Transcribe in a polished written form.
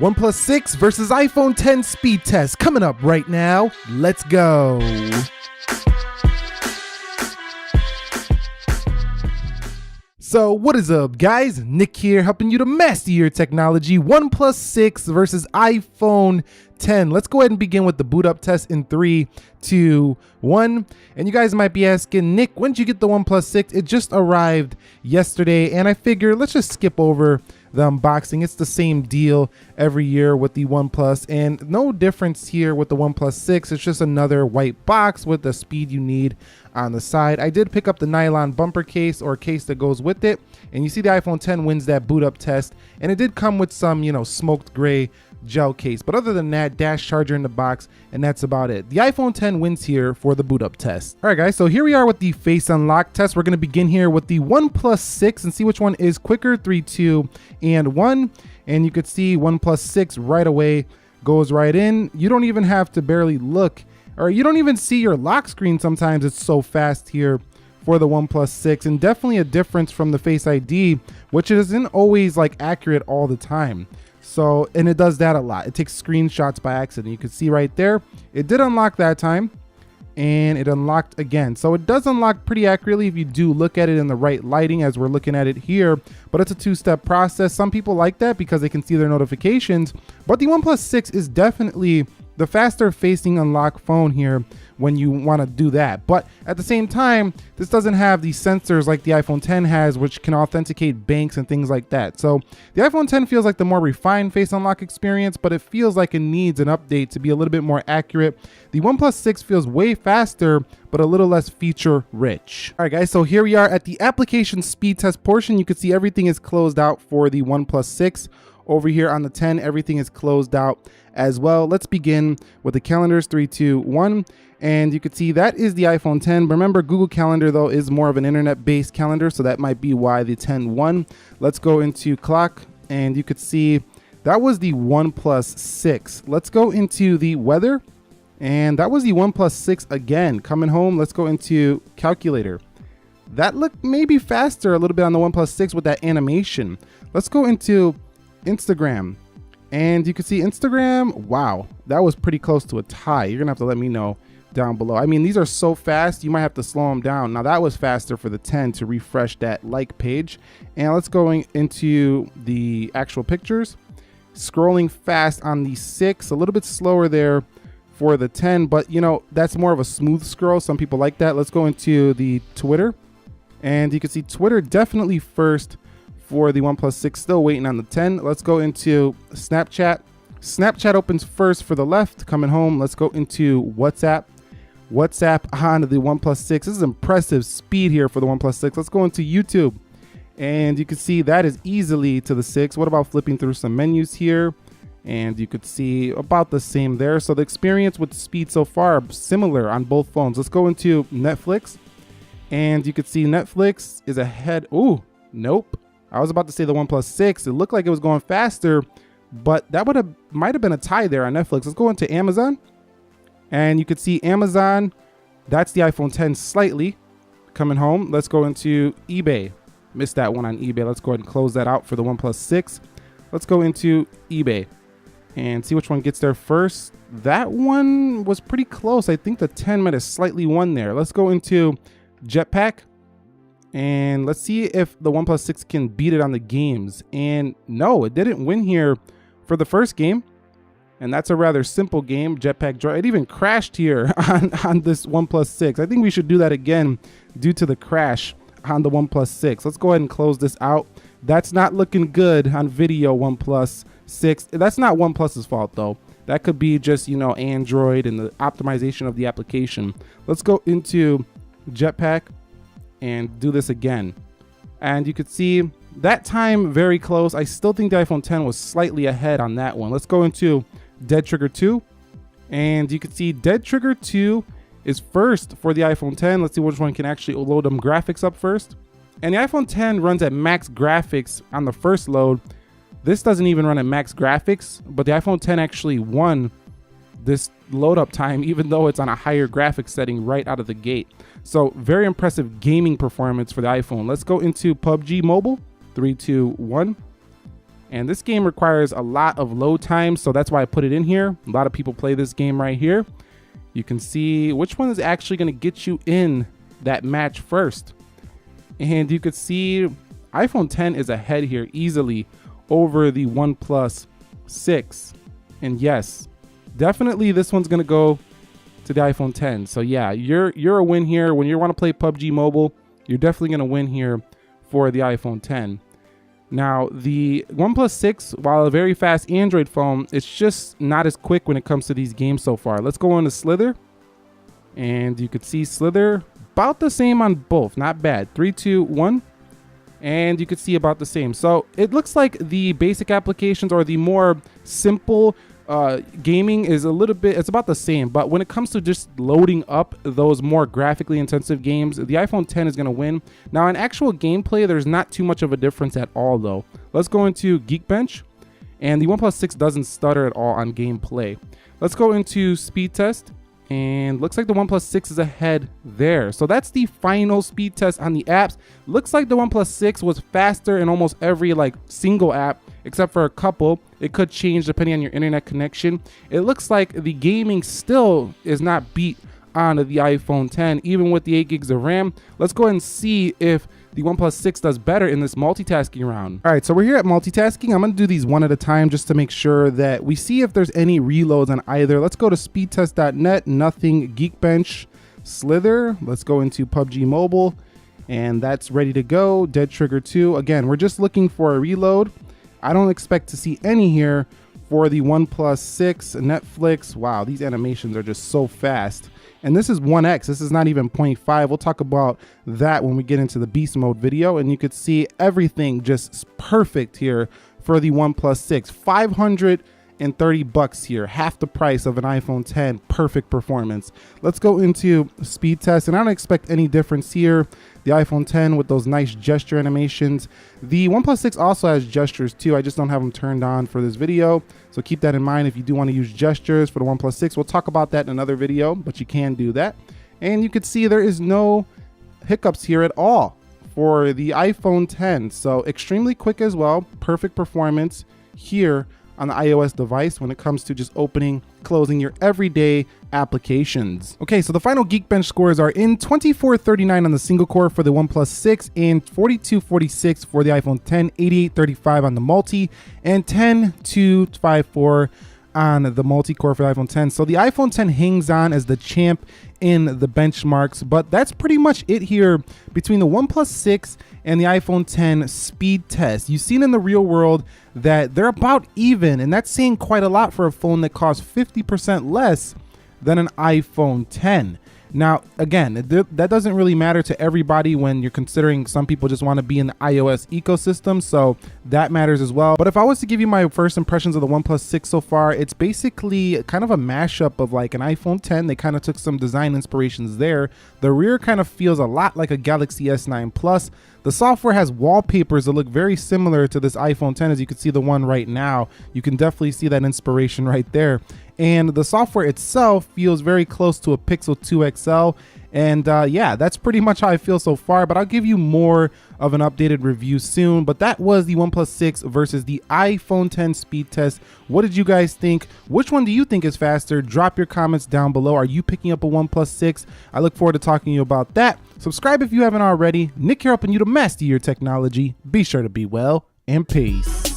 OnePlus 6 versus iPhone 10 speed test coming up right now. Let's go. So what is up, guys? Nick here, helping you to master your technology. OnePlus 6 versus iPhone 10. Let's go ahead and begin with the boot up test in 3, 2, 1. And you guys might be asking, Nick, when did you get the OnePlus 6? It just arrived yesterday, and I figure let's just skip over the unboxing. It's the same deal every year with the OnePlus, and no difference here with the OnePlus 6. It's just another white box with the speed you need on the side. I did pick up the nylon bumper case or case that goes with it, and you see the iPhone 10 wins that boot up test, and it did come with some, smoked gray gel case, but other than that, dash charger in the box, and that's about it. The iPhone 10 wins here for the boot up test. All right, guys, so here we are with the face unlock test. We're going to begin here with the OnePlus 6 and see which one is quicker. 3, 2, and 1. And you could see OnePlus 6 right away goes right in. You don't even have to barely look, or you don't even see your lock screen sometimes. It's so fast here for the OnePlus 6, and definitely a difference from the Face ID, which isn't always like accurate all the time. So, and it does that a lot. It takes screenshots by accident. You can see right there, it did unlock that time, and it unlocked again. So it does unlock pretty accurately if you do look at it in the right lighting as we're looking at it here, but it's a two-step process. Some people like that because they can see their notifications, but the OnePlus 6 is definitely the faster facing unlock phone here when you want to do that. But at the same time, this doesn't have the sensors like the iPhone 10 has, which can authenticate banks and things like that. So the iPhone 10 feels like the more refined face unlock experience, but it feels like it needs an update to be a little bit more accurate. The OnePlus 6 feels way faster, but a little less feature rich. All right, guys, so here we are at the application speed test portion. You can see everything is closed out for the OnePlus 6. Over here on the 10, everything is closed out as well. Let's begin with the calendars. 3, 2, 1. And you can see that is the iPhone 10. Remember, Google Calendar, though, is more of an internet-based calendar, so that might be why the 10 won. Let's go into clock, and you could see that was the OnePlus 6. Let's go into the weather, and that was the OnePlus 6 again. Coming home, let's go into calculator. That looked maybe faster a little bit on the OnePlus 6 with that animation. Let's go into Instagram, and you can see Instagram. Wow, that was pretty close to a tie. You're gonna have to let me know down below. I mean, these are so fast, you might have to slow them down. Now that was faster for the 10 to refresh that like page. And let's go into the actual pictures. Scrolling fast on the 6, a little bit slower there for the 10, but that's more of a smooth scroll. Some people like that. Let's go into the Twitter, and you can see Twitter definitely first for the OnePlus 6, still waiting on the 10. Let's go into Snapchat. Snapchat opens first for the left. Coming home, let's go into WhatsApp. WhatsApp on the OnePlus 6. This is impressive speed here for the OnePlus 6. Let's go into YouTube, and you can see that is easily to the 6. What about flipping through some menus here? And you could see about the same there. So the experience with the speed so far are similar on both phones. Let's go into Netflix, and you could see Netflix is ahead. Ooh, nope. I was about to say the OnePlus 6. It looked like it was going faster, but that might have been a tie there on Netflix. Let's go into Amazon, and you could see Amazon. That's the iPhone 10 slightly. Coming home, let's go into eBay. Missed that one on eBay. Let's go ahead and close that out for the OnePlus 6. Let's go into eBay and see which one gets there first. That one was pretty close. I think the 10 might have slightly won there. Let's go into Jetpack, and let's see if the OnePlus 6 can beat it on the games. And no, it didn't win here for the first game. And that's a rather simple game, Jetpack Joy. It even crashed here on this OnePlus 6. I think we should do that again due to the crash on the OnePlus 6. Let's go ahead and close this out. That's not looking good on video, OnePlus 6. That's not OnePlus's fault, though. That could be just, Android and the optimization of the application. Let's go into Jetpack and do this again. And you could see that time very close. I still think the iPhone 10 was slightly ahead on that one. Let's go into Dead Trigger 2, and you can see Dead Trigger 2 is first for the iPhone 10. Let's see which one can actually load them graphics up first. And the iPhone 10 runs at max graphics on the first load. This doesn't even run at max graphics, but the iPhone 10 actually won this load up time, even though it's on a higher graphics setting right out of the gate. So very impressive gaming performance for the iPhone. Let's go into PUBG Mobile. 3, 2, 1. And this game requires a lot of load time, so that's why I put it in here. A lot of people play this game right here. You can see which one is actually going to get you in that match first. And you could see iPhone 10 is ahead here easily over the OnePlus 6. And yes, definitely this one's going to go to the iPhone 10. So yeah, you're a win here. When you want to play PUBG Mobile, you're definitely going to win here for the iPhone 10. Now, the OnePlus 6, while a very fast Android phone, it's just not as quick when it comes to these games so far. Let's go into Slither. And you could see Slither about the same on both. Not bad. 3, 2, 1. And you could see about the same. So it looks like the basic applications or the more simple gaming is a little bit, it's about the same. But when it comes to just loading up those more graphically intensive games, the iPhone 10 is going to win. Now in actual gameplay, there's not too much of a difference at all though. Let's go into Geekbench, and the OnePlus 6 doesn't stutter at all on gameplay. Let's go into speed test, and looks like the OnePlus 6 is ahead there. So that's the final speed test on the apps. Looks like the OnePlus 6 was faster in almost every single app, except for a couple. It could change depending on your internet connection. It looks like the gaming still is not beat on the iPhone 10, even with the 8 gigs of RAM. Let's go ahead and see if the OnePlus 6 does better in this multitasking round. All right, so we're here at multitasking. I'm gonna do these one at a time just to make sure that we see if there's any reloads on either. Let's go to speedtest.net, nothing. Geekbench, Slither. Let's go into PUBG Mobile, and that's ready to go. Dead Trigger 2. Again, we're just looking for a reload. I don't expect to see any here for the OnePlus 6. Netflix. Wow, these animations are just so fast. And this is 1x, this is not even 0.5. We'll talk about that when we get into the beast mode video. And you could see everything just perfect here for the OnePlus 6. $530 here, half the price of an iPhone 10, perfect performance. Let's go into speed test, and I don't expect any difference here. The iPhone 10 with those nice gesture animations. The OnePlus 6 also has gestures too. I just don't have them turned on for this video. So keep that in mind if you do want to use gestures for the OnePlus 6. We'll talk about that in another video, but you can do that. And you can see there is no hiccups here at all for the iPhone 10. So extremely quick as well. Perfect performance here on the iOS device when it comes to just opening, closing your everyday applications. Okay, so the final Geekbench scores are in 2439 on the single core for the OnePlus 6 and 4246 for the iPhone 10, 8835 on the multi, and 10254 on the multi-core for the iPhone 10. So the iPhone 10 hangs on as the champ in the benchmarks, but that's pretty much it here between the OnePlus 6 and the iPhone 10 speed test. You've seen in the real world that they're about even, and that's saying quite a lot for a phone that costs 50% less than an iPhone 10. Now, again, that doesn't really matter to everybody when you're considering some people just want to be in the iOS ecosystem, so that matters as well. But if I was to give you my first impressions of the OnePlus 6 so far, it's basically kind of a mashup of like an iPhone 10. They kind of took some design inspirations there. The rear kind of feels a lot like a Galaxy S9 Plus. The software has wallpapers that look very similar to this iPhone 10, as you can see the one right now. You can definitely see that inspiration right there. And the software itself feels very close to a Pixel 2 XL. And yeah, that's pretty much how I feel so far, but I'll give you more of an updated review soon. But that was the OnePlus 6 versus the iPhone 10 speed test. What did you guys think? Which one do you think is faster? Drop your comments down below. Are you picking up a OnePlus 6? I look forward to talking to you about that. Subscribe if you haven't already. Nick here helping you to master your technology. Be sure to be well, and peace.